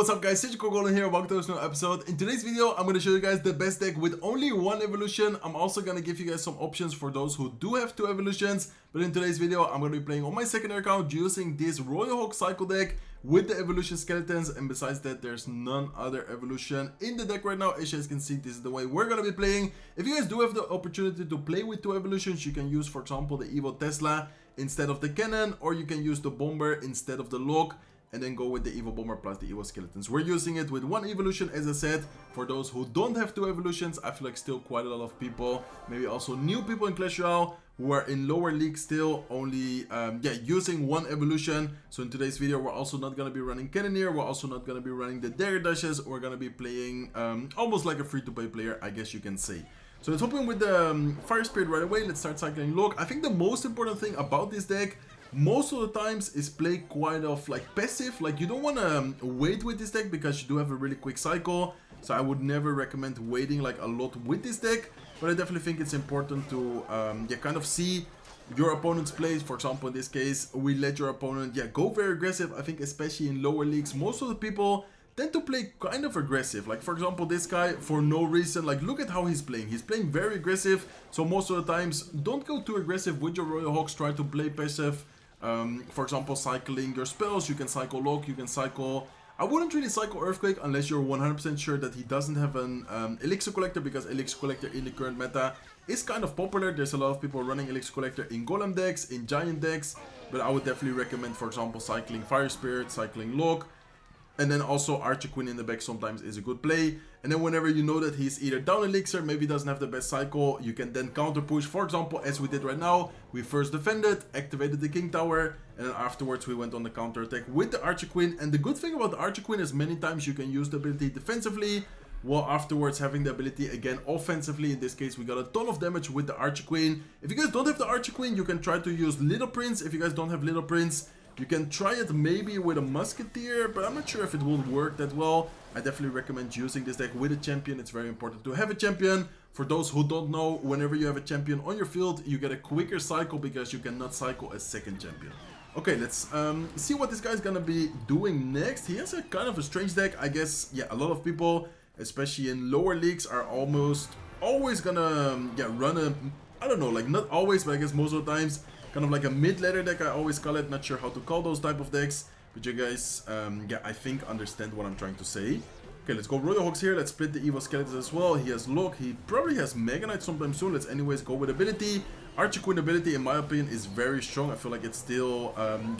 what's up guys, it's Goblin here, welcome to this new episode. In today's video, I'm going to show you guys the best deck with only one evolution. I'm also going to give you guys some options for those who do have two evolutions. But in today's video, I'm going to be playing on my secondary account using this Royale cycle deck with the evolution skeletons. And besides that, there's none other evolution in the deck right now. As you guys can see, this is the way we're going to be playing. If you guys do have the opportunity to play with two evolutions, you can use, for example, the Evo Tesla instead of the cannon, or you can use the bomber instead of the log, and then go with the Evo Bomber plus the Evo Skeletons. We're using it with one evolution, as I said. For those who don't have two evolutions, I feel like still quite a lot of people, maybe also new people in Clash Royale, who are in lower leagues still only using one evolution. So in today's video, we're also not going to be running Cannoneer, we're also not going to be running the Dagger Dashes, we're going to be playing almost like a free-to-play player, I guess you can say. So let's hop in with the Fire Spirit right away. Let's start cycling Log. I think the most important thing about this deck most of the times is play quite of like passive. Like you don't want to wait with this deck because you do have a really quick cycle. So I would never recommend waiting like a lot with this deck. But I definitely think it's important to kind of see your opponent's plays. For example, in this case, we let your opponent go very aggressive. I think especially in lower leagues, most of the people tend to play kind of aggressive. Like for example, this guy for no reason, like look at how he's playing. He's playing very aggressive. So most of the times, don't go too aggressive with your Royal Hawks. Try to play passive. For example, cycling your spells, you can cycle Log, you can cycle... I wouldn't really cycle Earthquake unless you're 100% sure that he doesn't have an Elixir Collector, because Elixir Collector in the current meta is kind of popular. There's a lot of people running Elixir Collector in Golem decks, in Giant decks, but I would definitely recommend, for example, cycling Fire Spirit, cycling Log. And then also Archer Queen in the back sometimes is a good play. And then whenever you know that he's either down Elixir, maybe doesn't have the best cycle, you can then counter push. For example, as we did right now, we first defended, activated the King Tower, and then afterwards we went on the counter attack with the Archer Queen. And the good thing about the Archer Queen is many times you can use the ability defensively, while afterwards having the ability again offensively. In this case, we got a ton of damage with the Archer Queen. If you guys don't have the Archer Queen, you can try to use Little Prince. If you guys don't have Little Prince, you can try it maybe with a Musketeer, but I'm not sure if it will work that well. I definitely recommend using this deck with a champion. It's very important to have a champion. For those who don't know, whenever you have a champion on your field, you get a quicker cycle because you cannot cycle a second champion. Okay, let's see what this guy's gonna be doing next. He has a kind of a strange deck. I guess, a lot of people, especially in lower leagues, are almost always gonna run a... I don't know, like not always, but I guess most of the times, kind of like a mid-ladder deck, I always call it. Not sure how to call those type of decks, but you guys, I think understand what I'm trying to say. Okay, let's go Royal Hawks here. Let's split the Evo Skeletons as well. He has Log. He probably has Mega Knight sometime soon. Let's anyways go with ability. Archer Queen ability, in my opinion, is very strong. I feel like it's still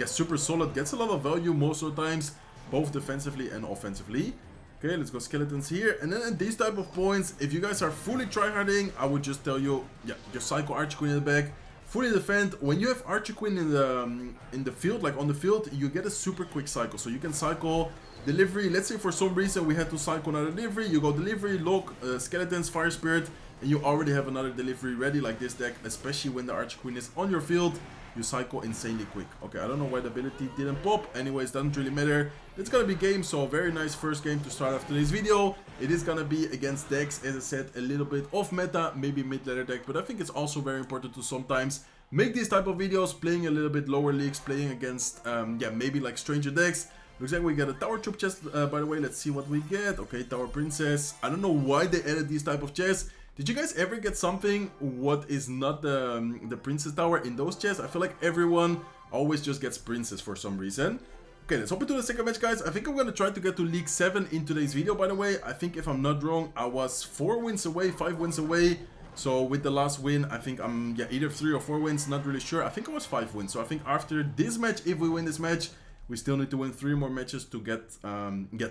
super solid. Gets a lot of value most of the times, both defensively and offensively. Okay, let's go Skeletons here. And then at these type of points, if you guys are fully tryharding, I would just tell you, just cycle Archer Queen in the back. Fully defend. When you have Archer Queen in the field, like on the field, you get a super quick cycle. So you can cycle delivery. Let's say for some reason we had to cycle another delivery. You go delivery, Log, Skeletons, Fire Spirit, and you already have another delivery ready. Like this deck, especially when the Archer Queen is on your field, you cycle insanely quick. Okay, I don't know why the ability didn't pop. Anyways, doesn't really matter. It's gonna be game, so very nice first game to start after this video. It is gonna be against decks, as I said, a little bit off meta, maybe mid-ladder deck, but I think it's also very important to sometimes make these type of videos, playing a little bit lower leagues, playing against, maybe like stranger decks. Looks like we got a Tower Troop chest, by the way. Let's see what we get. Okay, Tower Princess. I don't know why they added these type of chests. Did you guys ever get something what is not the Princess Tower in those chests? I feel like everyone always just gets Princess for some reason. Okay, let's hop into the second match, guys. I think I'm going to try to get to League 7 in today's video, by the way. I think if I'm not wrong, I was 4 wins away, 5 wins away. So with the last win, I think I'm either 3 or 4 wins, not really sure. I think I was 5 wins. So I think after this match, if we win this match, we still need to win 3 more matches to get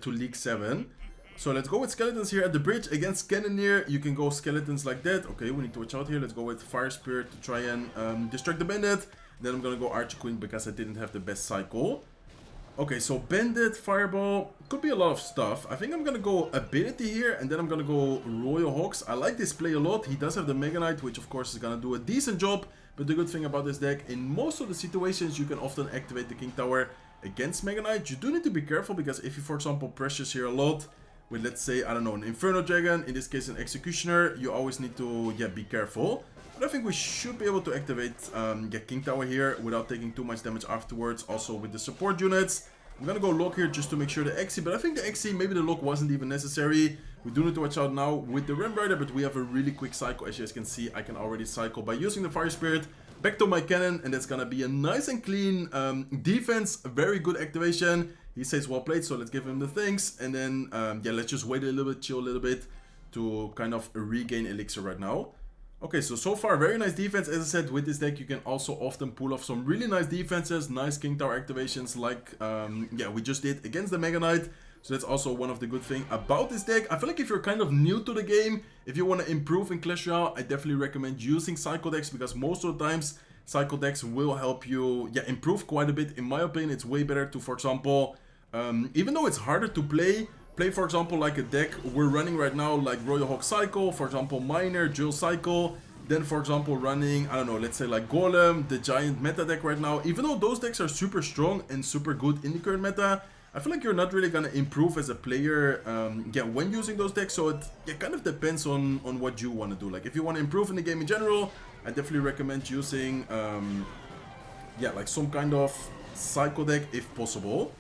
to League 7. So let's go with Skeletons here at the bridge against Cannoneer. You can go Skeletons like that. Okay, we need to watch out here. Let's go with Fire Spirit to try and distract the Bandit. Then I'm gonna go Archer Queen because I didn't have the best cycle. Okay, so Bandit, Fireball, could be a lot of stuff. I think I'm gonna go Ability here, and then I'm gonna go Royal Hawks. I like this play a lot. He does have the Mega Knight, which of course is gonna do a decent job. But the good thing about this deck, in most of the situations, you can often activate the King Tower against Mega Knight. You do need to be careful, because if you, for example, pressures here a lot with, let's say, I don't know, an Inferno Dragon, in this case an Executioner, you always need to, be careful. But I think we should be able to activate King Tower here without taking too much damage afterwards. Also with the support units, I'm gonna go Lock here just to make sure the XC, but I think the XC, maybe the Lock wasn't even necessary. We do need to watch out now with the Ram Rider, but we have a really quick cycle. As you guys can see, I can already cycle by using the Fire Spirit back to my cannon, and that's gonna be a nice and clean defense, a very good activation. He says well played, so let's give him the thanks, and then yeah, let's just wait a little bit, chill a little bit to kind of regain elixir right now. Okay, so far very nice defense. As I said, with this deck you can also often pull off some really nice defenses, nice King Tower activations like yeah, we just did against the Mega Knight. So that's also one of the good things about this deck. I feel like if you're kind of new to the game, if you want to improve in Clash Royale, I definitely recommend using cycle decks, because most of the times cycle decks will help you, yeah, improve quite a bit. In my opinion, it's way better to, for example, even though it's harder to play, for example, like a deck we're running right now, like Royal Hawk Cycle, for example, Miner, Jill Cycle, then for example running, I don't know, let's say like Golem, the giant meta deck right now. Even though those decks are super strong and super good in the current meta, I feel like you're not really gonna improve as a player, yeah, when using those decks. So it kind of depends on what you want to do. Like if you want to improve in the game in general, I definitely recommend using, yeah, like some kind of cycle deck if possible.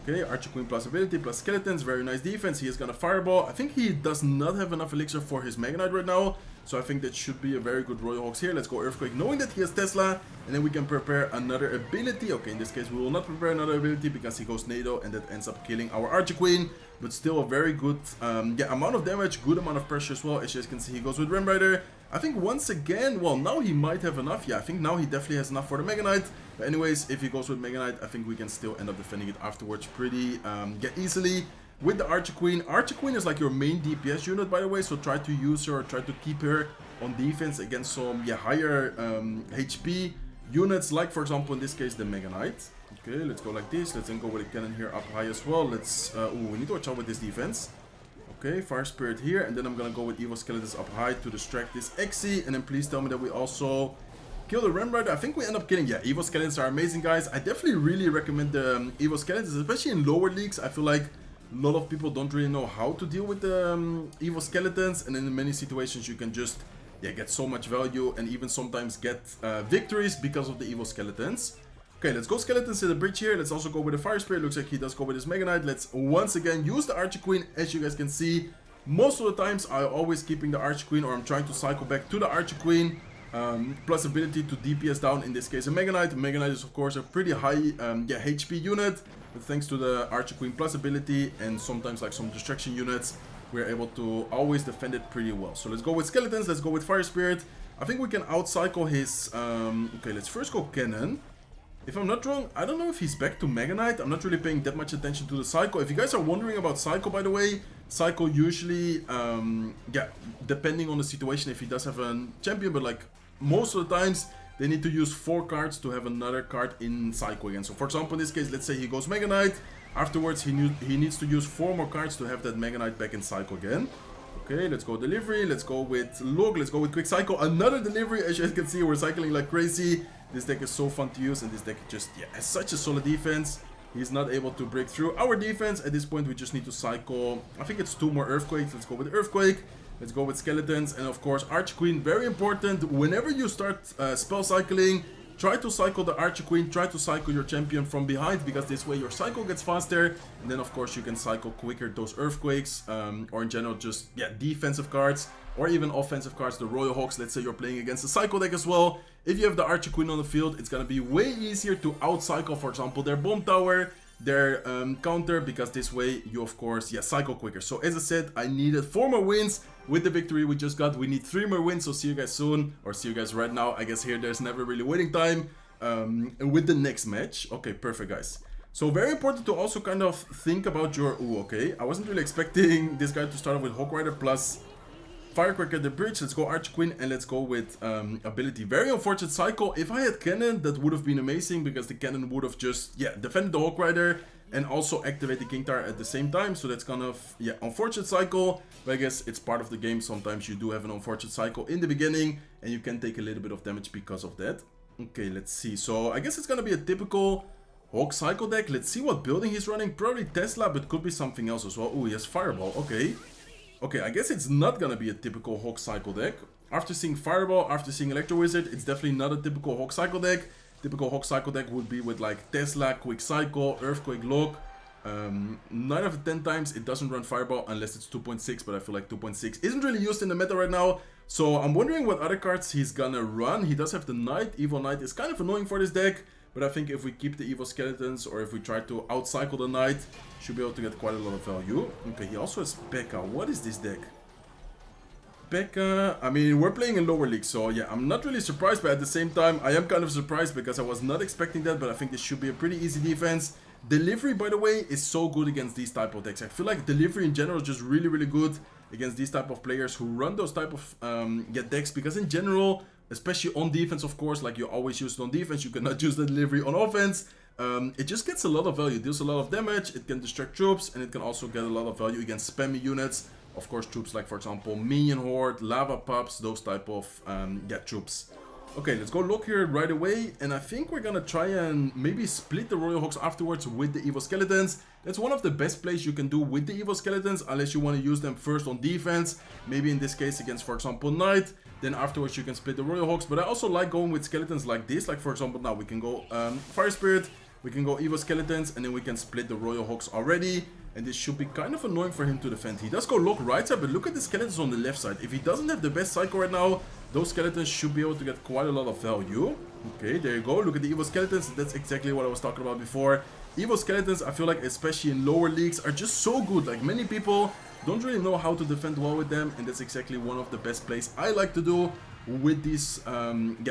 Okay, Archer Queen plus ability plus skeletons, very nice defense. He is gonna fireball. I think he does not have enough elixir for his Mega Knight right now, so I think that should be a very good Royal Hawks here. Let's go Earthquake, knowing that he has Tesla, and then we can prepare another ability. Okay, in this case we will not prepare another ability because he goes NATO, and that ends up killing our Archer Queen, but still a very good yeah, amount of damage, good amount of pressure as well. As you guys can see, he goes with Ram Rider. I think once again, well, now he might have enough. Yeah, I think now he definitely has enough for the Mega Knight. But anyways, if he goes with Mega Knight, I think we can still end up defending it afterwards pretty yeah, easily. With the Archer Queen is like your main DPS unit, by the way, so try to use her, try to keep her on defense against some, yeah, higher HP units, like for example in this case the Mega Knight. Okay, let's go like this. Let's then go with a cannon here up high as well. Let's ooh, we need to watch out with this defense. Okay, Fire Spirit here, and then I'm gonna go with Evil Skeletons up high to distract this XC, and then please tell me that we also kill the Ram Rider. I think we end up killing, yeah, Evil Skeletons are amazing, guys. I definitely really recommend the Evil Skeletons, especially in lower leagues. I feel like a lot of people don't really know how to deal with the Evil Skeletons, and in many situations you can just, yeah, get so much value and even sometimes get victories because of the Evil Skeletons. Okay, let's go Skeletons to the bridge here. Let's also go with the Fire Spirit. Looks like he does go with his Mega Knight. Let's once again use the Archer Queen. As you guys can see, most of the times I'm always keeping the Archer Queen, or I'm trying to cycle back to the Archer Queen. Plus ability to DPS down, in this case a Mega Knight. Mega Knight is of course a pretty high yeah, HP unit, but thanks to the Archer Queen plus ability and sometimes like some distraction units, we're able to always defend it pretty well. So let's go with Skeletons, let's go with Fire Spirit. I think we can outcycle his okay, let's first go Cannon. If I'm not wrong, I don't know if he's back to Mega Knight. I'm not really paying that much attention to the cycle. If you guys are wondering about cycle, by the way, cycle usually, yeah, depending on the situation, if he does have a champion, but like most of the times, they need to use 4 cards to have another card in cycle again. So for example, in this case, let's say he goes Mega Knight. Afterwards, he needs to use 4 more cards to have that Mega Knight back in cycle again. Okay, let's go delivery, let's go with log, let's go with quick cycle, another delivery. As you guys can see, we're cycling like crazy. This deck is so fun to use, and this deck just, yeah, has such a solid defense. He's not able to break through our defense. At this point, we just need to cycle, I think it's 2 more Earthquakes. Let's go with Earthquake, let's go with Skeletons, and of course Archer Queen, very important. Whenever you start spell cycling, try to cycle the Archer Queen, try to cycle your champion from behind, because this way your cycle gets faster, and then of course you can cycle quicker those Earthquakes, or in general just, yeah, defensive cards, or even offensive cards, the Royal Hawks. Let's say you're playing against a cycle deck as well. If you have the Archer Queen on the field, it's gonna be way easier to outcycle, for example, their bomb tower, their counter, because this way you of course, yeah, cycle quicker. So as I said, I needed 4 more wins with the victory we just got. We need 3 more wins, so see you guys soon, or see you guys right now. I guess here there's never really waiting time with the next match. Okay, perfect, guys. So very important to also kind of think about your, ooh, okay, I wasn't really expecting this guy to start off with Hawk Rider plus Firecracker at the bridge. Let's go Archer Queen, and let's go with ability. Very unfortunate cycle. If I had Cannon, that would have been amazing, because the Cannon would have just, yeah, defended the Hawk Rider and also activate the King Tower at the same time. So that's kind of, yeah, unfortunate cycle, but I guess it's part of the game. Sometimes you do have an unfortunate cycle in the beginning, and you can take a little bit of damage because of that. Okay, let's see. So I guess it's gonna be a typical Hawk cycle deck. Let's see what building he's running. Probably Tesla, but could be something else as well. Oh, he has Fireball. Okay. Okay, I guess it's not gonna be a typical Hawk cycle deck. After seeing Fireball, after seeing Electro Wizard, it's definitely not a typical Hawk cycle deck. Typical Hawk Cycle deck would be with like Tesla, Quick Cycle, Earthquake, Lock. 9 out of 10 times it doesn't run Fireball unless it's 2.6, but I feel like 2.6 isn't really used in the meta right now. So I'm wondering what other cards he's gonna run. He does have the Knight. Evil Knight is kind of annoying for this deck, but I think if we keep the Evil Skeletons or if we try to outcycle the Knight, should be able to get quite a lot of value. Okay, he also has P.E.K.K.A. What is this deck? P.E.K.K.A. I mean, we're playing in lower league, so yeah, I'm not really surprised, but at the same time, I am kind of surprised because I was not expecting that, but I think this should be a pretty easy defense. Delivery, by the way, is so good against these type of decks. I feel like Delivery in general is just really, really good against these type of players who run those type of decks, because in general, especially on defense, of course, like you always use it on defense, you cannot use the Delivery on offense. It just gets a lot of value, deals a lot of damage, it can distract troops, and it can also get a lot of value against spammy units. Of course, troops like, for example, Minion Horde, Lava Pups, those type of troops. Okay, let's go look here right away, and I think we're gonna try and maybe split the Royal Hawks afterwards with the Evil Skeletons. That's one of the best plays you can do with the Evil Skeletons, unless you want to use them first on defense, maybe in this case against, for example, Knight. Then afterwards you can split the Royal Hawks, but I also like going with Skeletons like this. Like, for example, now we can go Fire Spirit, we can go Evil Skeletons, and then we can split the Royal Hawks already. And this should be kind of annoying for him to defend. He does go lock right side, but look at the Skeletons on the left side. If he doesn't have the best cycle right now, those Skeletons should be able to get quite a lot of value. Okay, there you go. Look at the Evil Skeletons. That's exactly what I was talking about before. Evil Skeletons, I feel like, especially in lower leagues, are just so good. Like, many people don't really know how to defend well with them, and that's exactly one of the best plays I like to do with these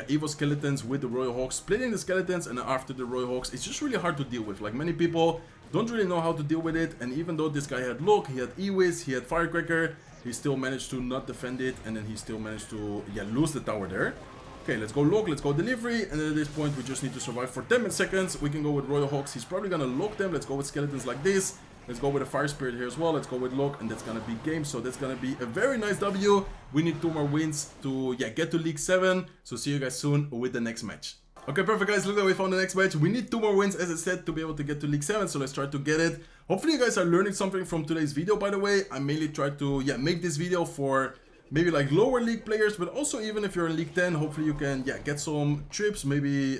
Evil Skeletons with the Royal Hawks. Splitting the Skeletons and after the Royal Hawks, it's just really hard to deal with. Like, many people don't really know how to deal with it, and even though this guy had Lock, he had E-Wiz, he had Firecracker, he still managed to not defend it, and then he still managed to lose the tower there. Okay, let's go Lock, let's go Delivery, and then at this point we just need to survive for 10 seconds. We can go with Royal Hawks. He's probably gonna lock them. Let's go with Skeletons like this. Let's go with a Fire Spirit here as well. Let's go with Lock, and that's gonna be game. So that's gonna be a very nice W. We need 2 more wins to get to League 7. So see you guys soon with the next match. Okay, perfect, guys. Look that we found the next match. We need 2 more wins, as I said, to be able to get to League 7. So let's try to get it. Hopefully you guys are learning something from today's video, by the way. I mainly tried to make this video for maybe like lower league players, but also even if you're in League 10, hopefully you can get some trips, maybe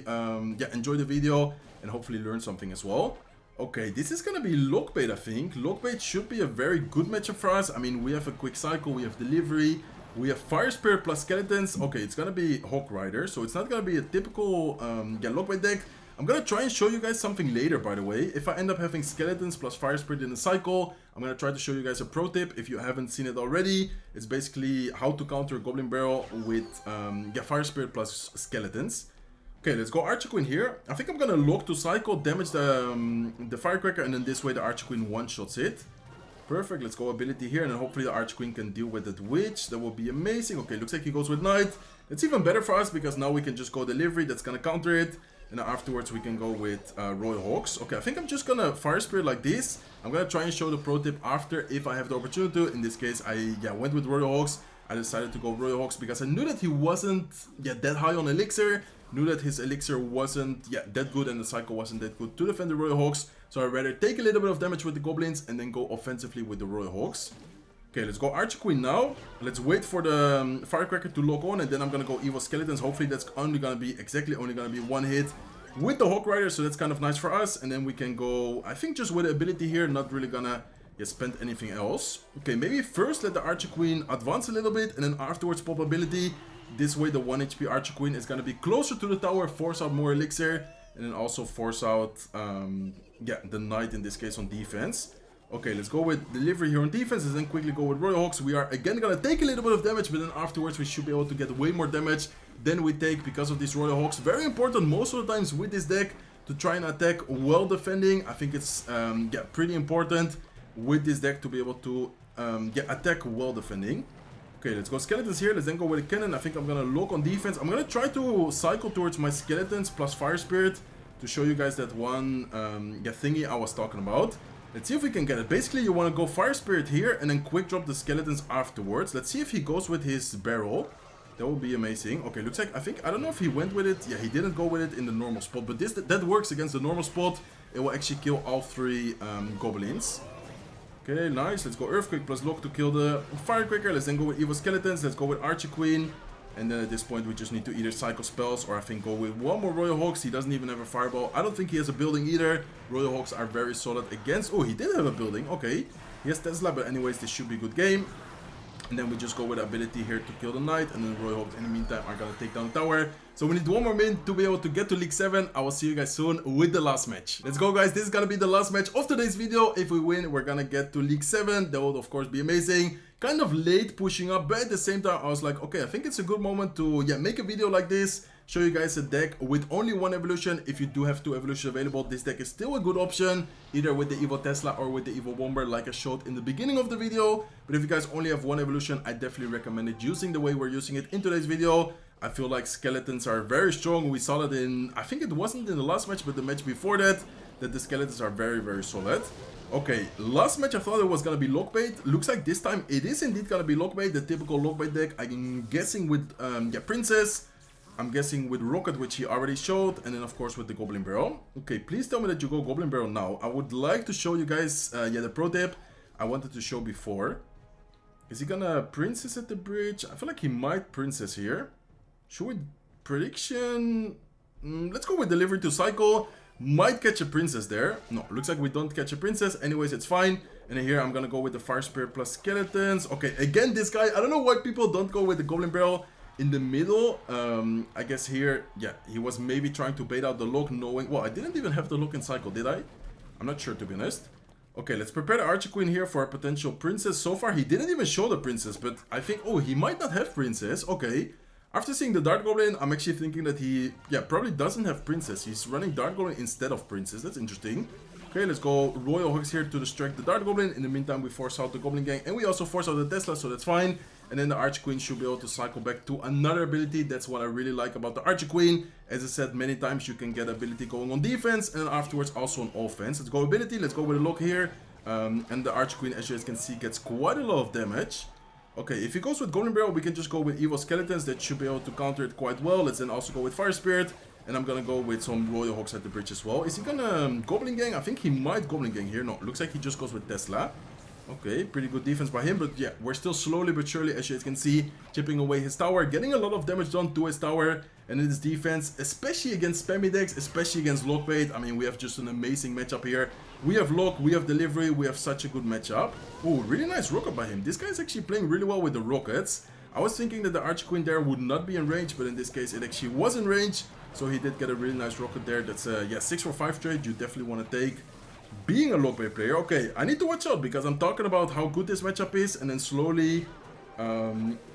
enjoy the video and hopefully learn something as well. Okay, this is gonna be Lockbait, I think. Lockbait should be a very good matchup for us. I mean, we have a Quick Cycle, we have Delivery, we have Fire Spirit plus Skeletons. Okay, it's gonna be Hawk Rider, so it's not gonna be a typical Lockbait deck. I'm gonna try and show you guys something later, by the way. If I end up having Skeletons plus Fire Spirit in the cycle, I'm gonna try to show you guys a pro tip if you haven't seen it already. It's basically how to counter Goblin Barrel with Fire Spirit plus Skeletons. Okay, let's go Archer Queen here. I think I'm gonna lock to cycle, damage the Firecracker, and then this way the Archer Queen one-shots it. Perfect, let's go ability here, and then hopefully the Archer Queen can deal with that Witch. That will be amazing. Okay, looks like he goes with Knight. It's even better for us because now we can just go Delivery, that's gonna counter it. And then afterwards we can go with Royal Hawks. Okay, I think I'm just gonna Fire Spirit like this. I'm gonna try and show the pro tip after if I have the opportunity to. In this case, I went with Royal Hawks. I decided to go Royal Hawks because I knew that he wasn't that high on Elixir. Knew that his Elixir wasn't that good and the cycle wasn't that good to defend the Royal Hawks. So I'd rather take a little bit of damage with the Goblins and then go offensively with the Royal Hawks. Okay, let's go Archer Queen now. Let's wait for the Firecracker to lock on, and then I'm gonna go Evil Skeletons. Hopefully that's only gonna be one hit with the Hawk Rider, so that's kind of nice for us. And then we can go, I think, just with the ability here, not really gonna spend anything else. Okay, maybe first let the Archer Queen advance a little bit, and then afterwards pop ability. This way the 1 HP Archer Queen is gonna be closer to the tower, force out more Elixir, and then also force out the Knight in this case on defense. Okay, let's go with Delivery here on defense, and then quickly go with Royal Hawks. We are again gonna take a little bit of damage, but then afterwards we should be able to get way more damage than we take because of these Royal Hawks. Very important most of the times with this deck to try and attack while defending. I think it's pretty important with this deck to be able to attack while defending. Okay, let's go Skeletons here. Let's then go with a Cannon. I think I'm gonna lock on defense. I'm gonna try to cycle towards my Skeletons plus Fire Spirit to show you guys that one thingy I was talking about. Let's see if we can get it. Basically, you want to go Fire Spirit here and then quick drop the Skeletons afterwards. Let's see if he goes with his barrel. That would be amazing. Okay, looks like, I don't know if he went with it. Yeah, he didn't go with it in the normal spot, but that works against the normal spot. It will actually kill all 3 Goblins. Okay, nice. Let's go Earthquake plus Lock to kill the Firecracker. Let's then go with Evil Skeletons. Let's go with Archer Queen. And then at this point, we just need to either cycle spells or I think go with one more Royal Hawks. He doesn't even have a Fireball. I don't think he has a building either. Royal Hawks are very solid against... Oh, he did have a building. Okay. He has Tesla, but anyways, this should be a good game. And then we just go with ability here to kill the knight. And then Royal Hawks in the meantime are going to take down the tower. So we need one more min to be able to get to League 7. I will see you guys soon with the last match. Let's go, guys. This is going to be the last match of today's video. If we win, we're going to get to League 7. That would, of course, be amazing. Kind of late pushing up, but at the same time, I was like, okay, I think it's a good moment to make a video like this. Show you guys a deck with only one evolution. If you do have 2 evolutions available, this deck is still a good option, either with the Evil Tesla or with the Evil Bomber, like I showed in the beginning of the video. But if you guys only have 1 evolution, I definitely recommend it using the way we're using it in today's video. I feel like skeletons are very strong. We saw that in, I think it wasn't in the last match, but the match before that the skeletons are very, very solid. Okay, last match I thought it was gonna be Lockbait. Looks like this time it is indeed gonna be Lockbait, the typical Lockbait deck. I'm guessing with Princess. I'm guessing with Rocket, which he already showed, and then of course with the Goblin Barrel. Okay, please tell me that you go Goblin Barrel now. I would like to show you guys, the pro tip I wanted to show before. Is he gonna Princess at the bridge? I feel like he might Princess here. Should we prediction? Let's go with Delivery to Cycle. Might catch a Princess there. No, looks like we don't catch a Princess. Anyways, it's fine. And here I'm gonna go with the Fire Spirit plus Skeletons. Okay, again, this guy, I don't know why people don't go with the Goblin Barrel in the middle. I guess here, yeah, he was maybe trying to bait out the lock, knowing... Well, I didn't even have the lock in cycle, did I? I'm not sure, to be honest. Okay, let's prepare the Archer Queen here for a potential Princess. So far, he didn't even show the Princess, but I think... Oh, he might not have Princess. Okay. After seeing the Dart Goblin, I'm actually thinking that he, probably doesn't have Princess. He's running Dart Goblin instead of Princess. That's interesting. Okay, let's go Royal Hawks here to distract the Dart Goblin. In the meantime, we force out the Goblin Gang, and we also force out the Tesla, so that's fine. And then the Archer Queen should be able to cycle back to another ability. That's what I really like about the Archer Queen. As I said many times, you can get ability going on defense, and then afterwards also on offense. Let's go ability. Let's go with a lock here. And the Archer Queen, as you guys can see, gets quite a lot of damage. Okay, if he goes with Golden Barrel, we can just go with Evil Skeletons. That should be able to counter it quite well. Let's then also go with Fire Spirit. And I'm gonna go with some Royal Hawks at the bridge as well. Is he gonna Goblin Gang? I think he might Goblin Gang here. No, looks like he just goes with Tesla. Okay, pretty good defense by him. But yeah, we're still slowly but surely, as you guys can see, chipping away his tower. Getting a lot of damage done to his tower. And in his defense, especially against spammy decks, especially against Lockbait. I mean, we have just an amazing matchup here. We have Lock, we have Delivery, we have such a good matchup. Oh, really nice rocket by him. This guy is actually playing really well with the rockets. I was thinking that the Archer Queen there would not be in range, but in this case it actually was in range. So he did get a really nice rocket there. That's a 6 for 5 trade you definitely want to take. Being a Lockbait player, okay, I need to watch out because I'm talking about how good this matchup is and then slowly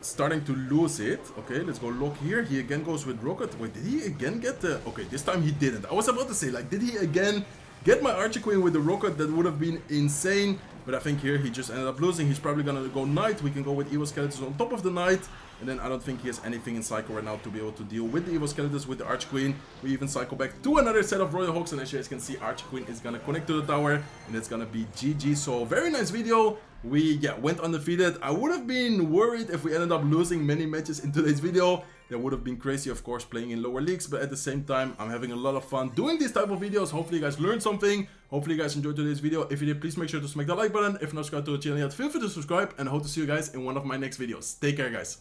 starting to lose it. Okay, let's go Lock here. He again goes with rocket. Wait, did he again get the... Okay, this time he didn't. I was about to say, like, did he again get my Archer Queen with the rocket? That would have been insane. But I think here he just ended up losing. He's probably gonna go Knight. We can go with Evil Skeletons on top of the Knight. And then I don't think he has anything in cycle right now to be able to deal with the Evil Skeletons with the Archer Queen. We even cycle back to another set of Royal Hawks. And as you guys can see, Archer Queen is gonna connect to the tower. And it's gonna be GG. So very nice video. We went undefeated. I would have been worried if we ended up losing many matches in today's video. That would have been crazy, of course, playing in lower leagues. But at the same time, I'm having a lot of fun doing these type of videos. Hopefully you guys learned something. Hopefully you guys enjoyed today's video. If you did, please make sure to smack that like button. If not subscribed to the channel yet, feel free to subscribe. And I hope to see you guys in one of my next videos. Take care, guys.